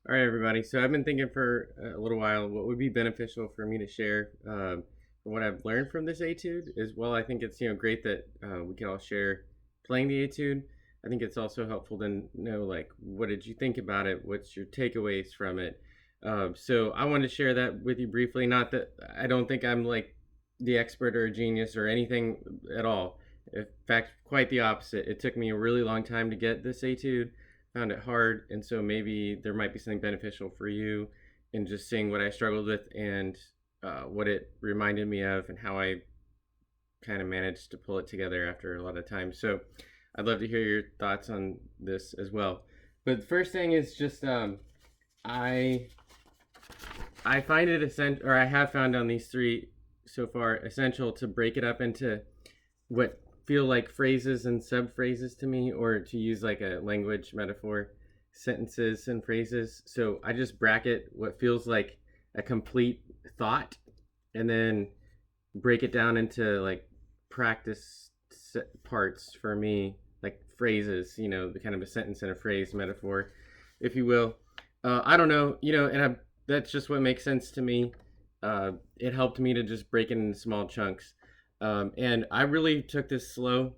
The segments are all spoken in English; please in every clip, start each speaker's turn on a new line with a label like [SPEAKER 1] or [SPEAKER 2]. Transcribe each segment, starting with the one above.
[SPEAKER 1] All right, everybody. So I've been thinking for a little while what would be beneficial for me to share from what I've learned from this etude as well. I think it's great that we can all share playing the etude. I think it's also helpful to know like what did you think about it? What's your takeaways from it? So I wanted to share that with you briefly. Not that I don't think I'm like the expert or a genius or anything at all. In fact, quite the opposite. It took me a really long time to get this etude, found it hard, and so maybe there might be something beneficial for you in just seeing what I struggled with and what it reminded me of and how I kind of managed to pull it together after a lot of time. So I'd love to hear your thoughts on this as well. But the first thing is just I I find it essential, or I have found on these three so far, essential to break it up into what feel like phrases and subphrases to me, or to use like a language metaphor, sentences and phrases. So I just bracket what feels like a complete thought and then break it down into like practice parts for me, like phrases, the kind of a sentence and a phrase metaphor, if you will. I don't know, and that's just what makes sense to me. It helped me to just break it into small chunks. And I really took this slow,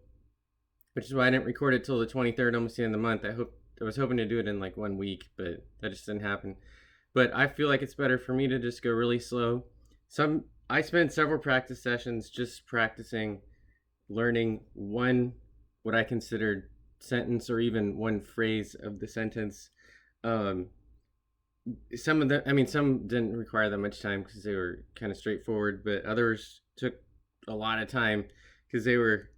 [SPEAKER 1] which is why I didn't record it till the 23rd, almost the end of the month. I was hoping to do it in like 1 week, but that just didn't happen. But I feel like it's better for me to just go really slow. I spent several practice sessions just practicing learning one what I considered sentence or even one phrase of the sentence. Um, some of them, I mean, some didn't require that much time because they were kind of straightforward, but others took a lot of time because they were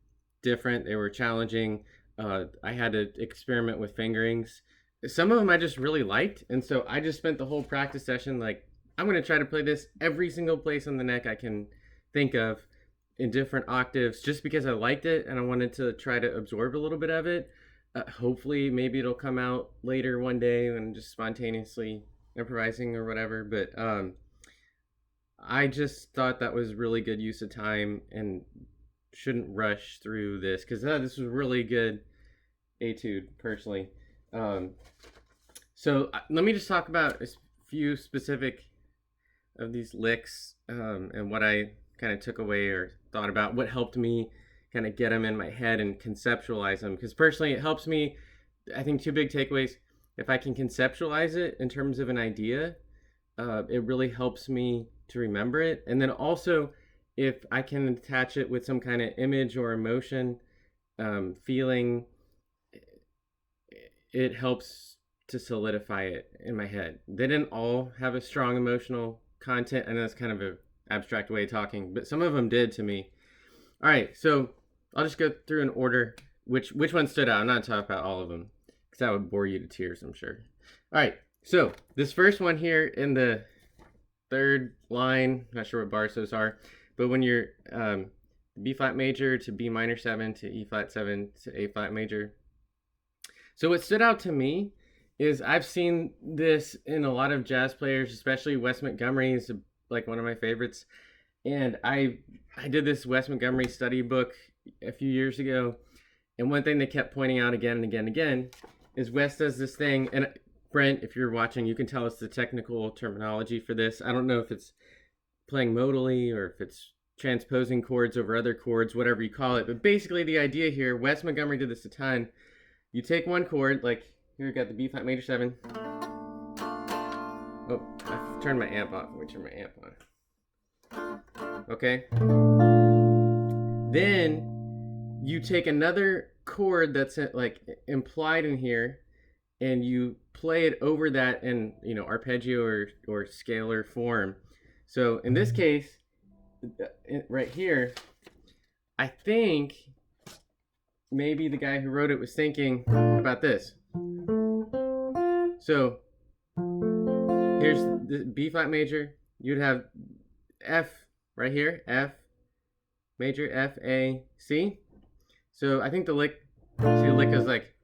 [SPEAKER 1] different, they were challenging. I had to experiment with fingerings. Some of them I just really liked, and so I just spent the whole practice session like, I'm going to try to play this every single place on the neck I can think of in different octaves just because I liked it and I wanted to try to absorb a little bit of it. Hopefully, maybe it'll come out later one day and just spontaneously improvising or whatever. But I just thought that was really good use of time and shouldn't rush through this because this was really good etude personally. Um, so let me just talk about a few specific of these licks and what I kind of took away or thought about, what helped me kind of get them in my head and conceptualize them. Because personally, it helps me. I think two big takeaways. If I can conceptualize it in terms of an idea, it really helps me to remember it. And then also, if I can attach it with some kind of image or emotion, feeling, it helps to solidify it in my head. They didn't all have a strong emotional content. I know that's kind of an abstract way of talking, but some of them did to me. All right, so I'll just go through in order which one stood out. I'm not talking about all of them because that would bore you to tears, I'm sure. All right, so this first one here in the third line, not sure what bars those are, but when you're B flat major to B minor 7 to E flat 7 to A flat major. So what stood out to me is I've seen this in a lot of jazz players, especially Wes Montgomery is like one of my favorites. And I did this Wes Montgomery study book a few years ago, and one thing they kept pointing out again and again and again is Wes does this thing, and Brent, if you're watching, you can tell us the technical terminology for this. I don't know if it's playing modally or if it's transposing chords over other chords, whatever you call it. But basically the idea here, Wes Montgomery did this a ton. You take one chord, like here we got the B flat major 7. Oh, I've turned my amp off. Let me turn my amp on. Okay. Then you take another chord that's like implied in here and you play it over that in arpeggio or scalar form. So in this case, right here, I think maybe the guy who wrote it was thinking about this. So here's the B flat major. You'd have F right here, F major, F, A, C. So I think the lick is like.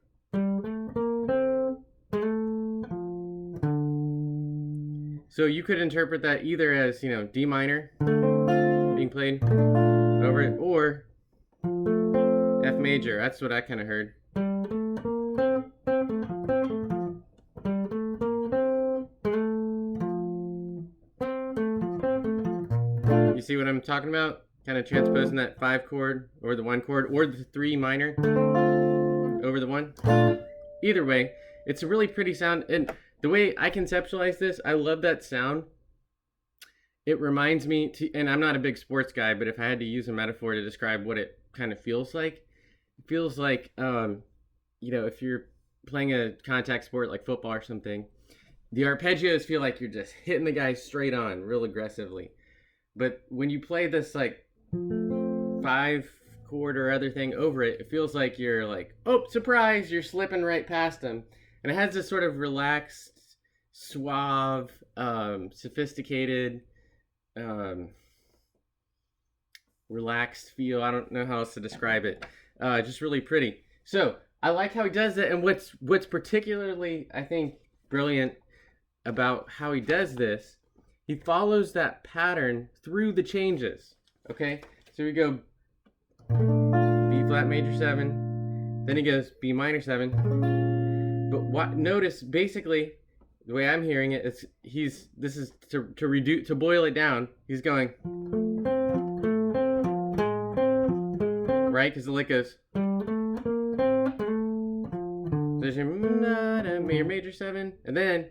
[SPEAKER 1] So you could interpret that either as, D minor being played over it, or F major. That's what I kind of heard. You see what I'm talking about? Kind of transposing that 5 chord or the 1 chord or the 3 minor over the 1. Either way, it's a really pretty sound. And the way I conceptualize this, I love that sound. It reminds me and I'm not a big sports guy, but if I had to use a metaphor to describe what it kind of feels like, it feels like, if you're playing a contact sport like football or something, the arpeggios feel like you're just hitting the guy straight on real aggressively. But when you play this like 5 chord or other thing over it, it feels like you're like, oh, surprise, you're slipping right past them. And it has this sort of relaxed, suave, sophisticated, relaxed feel. I don't know how else to describe it. Just really pretty. So I like how he does that. And what's particularly, I think, brilliant about how he does this, he follows that pattern through the changes. Okay, so we go B flat major 7, then he goes B minor 7. But notice basically the way I'm hearing it is this is to boil it down. He's going right because the lick goes. There's your major 7, and then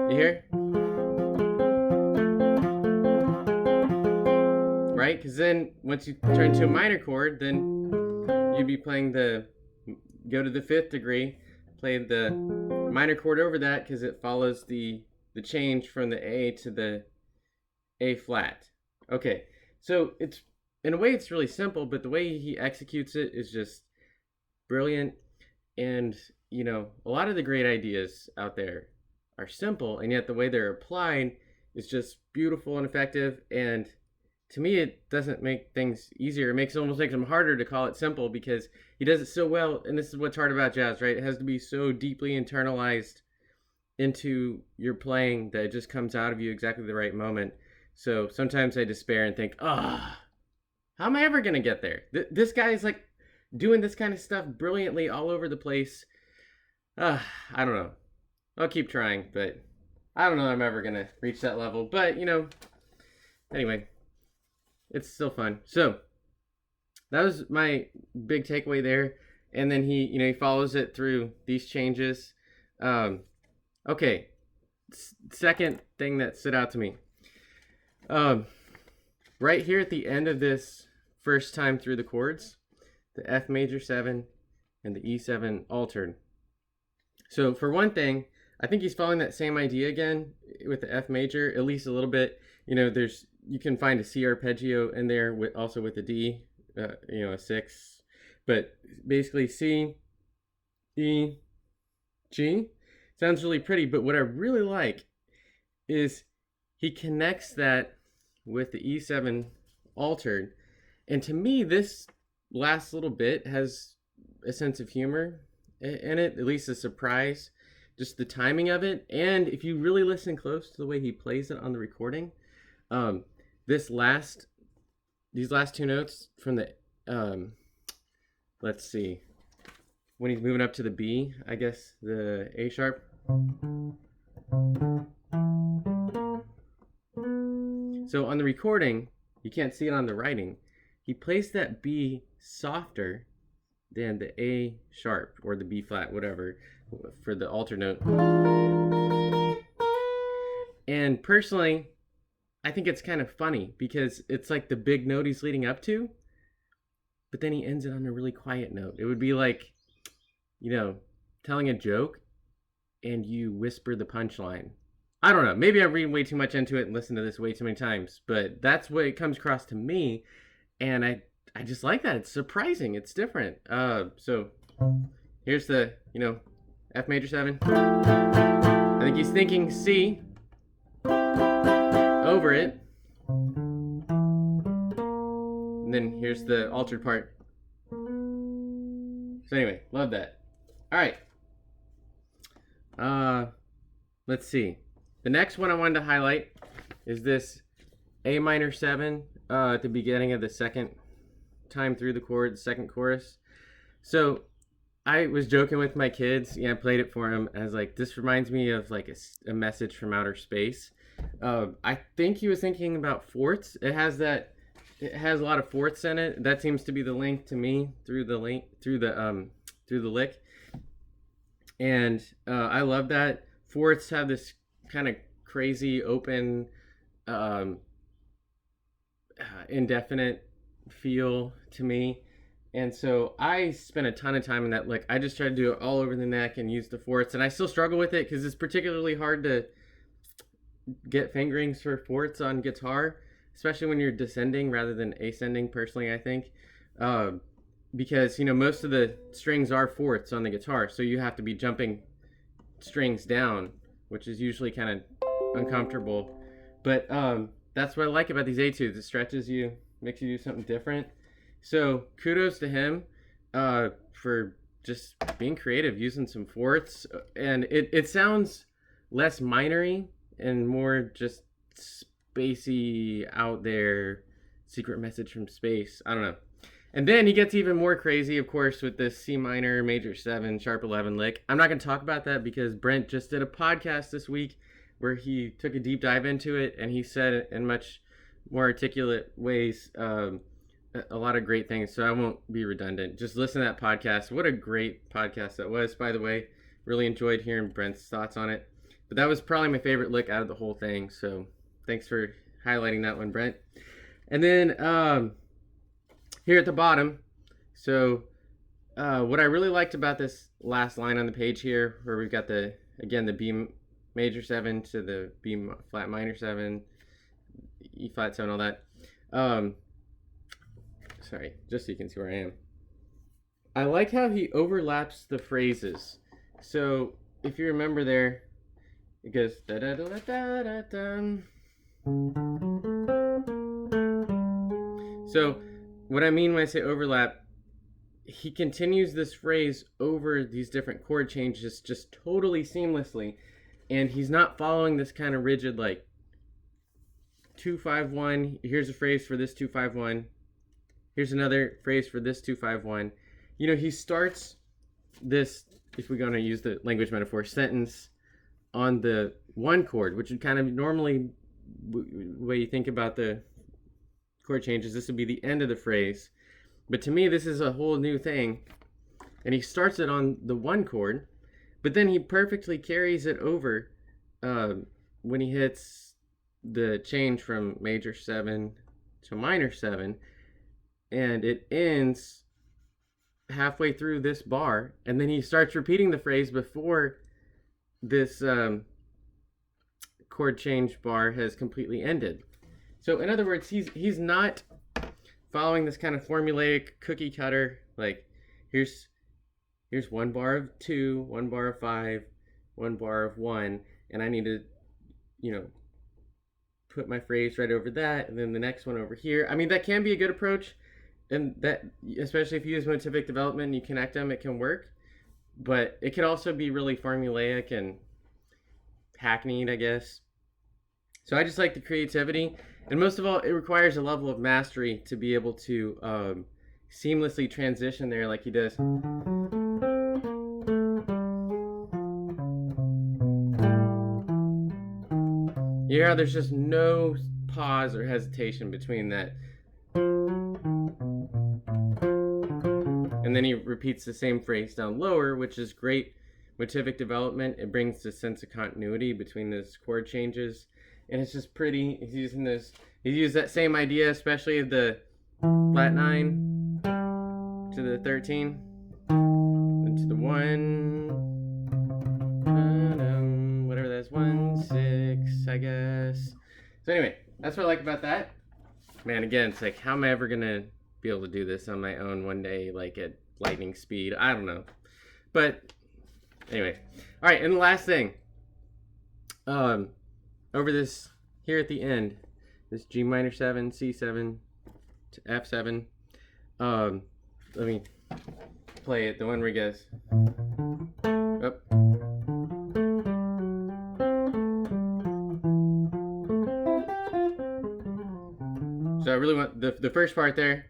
[SPEAKER 1] you hear? Right? Because then once you turn to a minor chord, then you'd be playing go to the 5th degree, play the minor chord over that because it follows the change from the A to the A flat. Okay, so in a way it's really simple, but the way he executes it is just brilliant. And, a lot of the great ideas out there are simple, and yet the way they're applied is just beautiful and effective. And to me, it doesn't make things easier. It almost makes them harder to call it simple because he does it so well. And this is what's hard about jazz, right? It has to be so deeply internalized into your playing that it just comes out of you exactly the right moment. So sometimes I despair and think, how am I ever going to get there? This guy is like doing this kind of stuff brilliantly all over the place. I don't know. I'll keep trying, but I don't know if I'm ever going to reach that level. But, anyway, it's still fun. So that was my big takeaway there. And then he follows it through these changes. Okay. Second thing that stood out to me. Right here at the end of this first time through the chords, the F major 7 and the E7 altered. So for one thing, I think he's following that same idea again with the F major, at least a little bit. You can find a C arpeggio in there also with a D, a 6. But basically C, E, G sounds really pretty. But what I really like is he connects that with the E7 altered. And to me, this last little bit has a sense of humor in it, at least a surprise. Just the timing of it, and if you really listen close to the way he plays it on the recording, these last 2 notes from the let's see, when he's moving up to the B, I guess the A sharp. So on the recording, you can't see it on the writing. He plays that B softer than the A sharp or the B flat, whatever, for the alter note. And personally, I think it's kind of funny because it's like the big note he's leading up to, but then he ends it on a really quiet note. It would be like, telling a joke and you whisper the punchline. I don't know. Maybe I'm reading way too much into it and listened to this way too many times, but that's what it comes across to me. And I just like that. It's surprising. It's different. So here's the, F major 7. I think he's thinking C over it. And then here's the altered part. So anyway, love that. All right. Let's see. The next one I wanted to highlight is this A minor 7 at the beginning of the second time through the chord, second chorus. So I was joking with my kids. I played it for them as like, this reminds me of like a message from outer space. I think he was thinking about fourths. It has a lot of fourths in it. That seems to be the link to me through the lick. And I love that. Fourths have this kind of crazy open, um, indefinite feel to me. And so I spent a ton of time in that lick. I just tried to do it all over the neck and use the fourths. And I still struggle with it because it's particularly hard to get fingerings for fourths on guitar, especially when you're descending rather than ascending, personally, I think. Uh, because, most of the strings are fourths on the guitar. So you have to be jumping strings down, which is usually kind of uncomfortable. But that's what I like about these etudes. It stretches you, makes you do something different. So kudos to him for just being creative, using some fourths. And it sounds less minory and more just spacey, out there, secret message from space. I don't know. And then he gets even more crazy, of course, with this C minor, major 7, sharp 11 lick. I'm not going to talk about that because Brent just did a podcast this week where he took a deep dive into it, and he said in much more articulate ways a lot of great things. So I won't be redundant. Just listen to that podcast. What a great podcast that was, by the way. Really enjoyed hearing Brent's thoughts on it. But that was probably my favorite lick out of the whole thing. So thanks for highlighting that one, Brent. And then here at the bottom, so what I really liked about this last line on the page here, where we've got the B major 7 to the B flat minor 7, E flat 7, all that. Sorry, just so you can see where I am. I like how he overlaps the phrases. So if you remember there, it goes da da da da da da. So what I mean when I say overlap, he continues this phrase over these different chord changes just totally seamlessly, and he's not following this kind of rigid like 2-5-1. Here's a phrase for this 2-5-1. Here's another phrase for this 2-5-1. He starts this, if we're going to use the language metaphor, sentence on the one chord, which would kind of normally, the way you think about the chord changes, this would be the end of the phrase. But to me, this is a whole new thing. And he starts it on the one chord, but then he perfectly carries it over when he hits the change from major 7 to minor 7. And it ends halfway through this bar, and then he starts repeating the phrase before this chord change bar has completely ended. So in other words, he's not following this kind of formulaic cookie cutter, like here's one bar of 2, one bar of 5, one bar of 1, and I need to, put my phrase right over that, and then the next one over here. I mean, that can be a good approach, and that, especially if you use motivic development and you connect them, it can work. But it could also be really formulaic and hackneyed, I guess. So I just like the creativity. And most of all, it requires a level of mastery to be able to seamlessly transition there like he does. You hear how there's just no pause or hesitation between that. And then he repeats the same phrase down lower, which is great motivic development. It brings the sense of continuity between those chord changes. And it's just pretty. He's used that same idea, especially of the flat 9 to the 13, and to the 1, whatever that's, 1, 6, I guess. So anyway, that's what I like about that. Man, again, it's like, how am I ever gonna be able to do this on my own one day, like at lightning speed? I don't know. But anyway, all right. And the last thing, over this here at the end, this G minor 7, C7 to F7. Let me play it. The one where he goes. Oh. So I really want the first part there.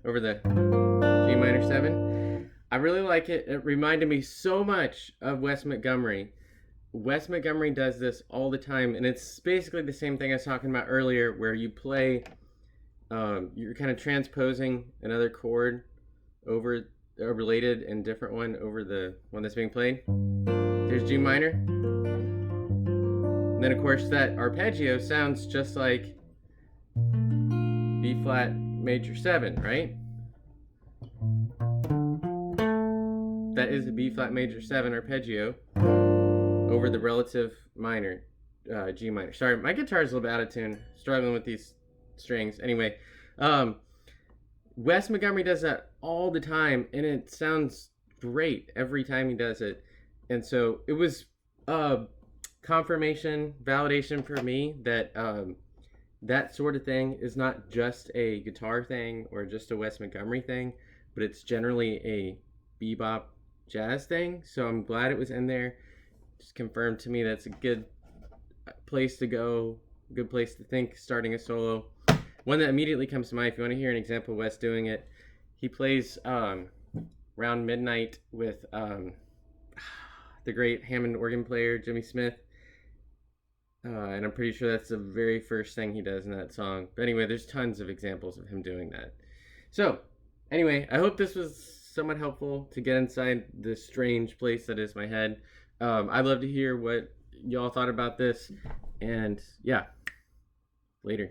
[SPEAKER 1] Over the G minor 7. I really like it. It reminded me so much of Wes Montgomery. Wes Montgomery does this all the time, and it's basically the same thing I was talking about earlier, where you play, you're kind of transposing another chord over a related and different one over the one that's being played. There's G minor. And then, of course, that arpeggio sounds just like B flat major 7, right? That is a B flat major 7 arpeggio over the relative minor, G minor. Sorry, my guitar's a little bit out of tune. Struggling with these strings. Anyway, Wes Montgomery does that all the time, and it sounds great every time he does it. And so it was confirmation, validation for me that that sort of thing is not just a guitar thing or just a Wes Montgomery thing, but it's generally a bebop jazz thing. So I'm glad it was in there. Just confirmed to me that's a good place to go, good place to think starting a solo. One that immediately comes to mind, if you want to hear an example of Wes doing it, he plays Around Midnight with the great Hammond organ player Jimmy Smith. And I'm pretty sure that's the very first thing he does in that song. But anyway, there's tons of examples of him doing that. So, anyway, I hope this was somewhat helpful to get inside this strange place that is my head. I'd love to hear what y'all thought about this. And yeah, later.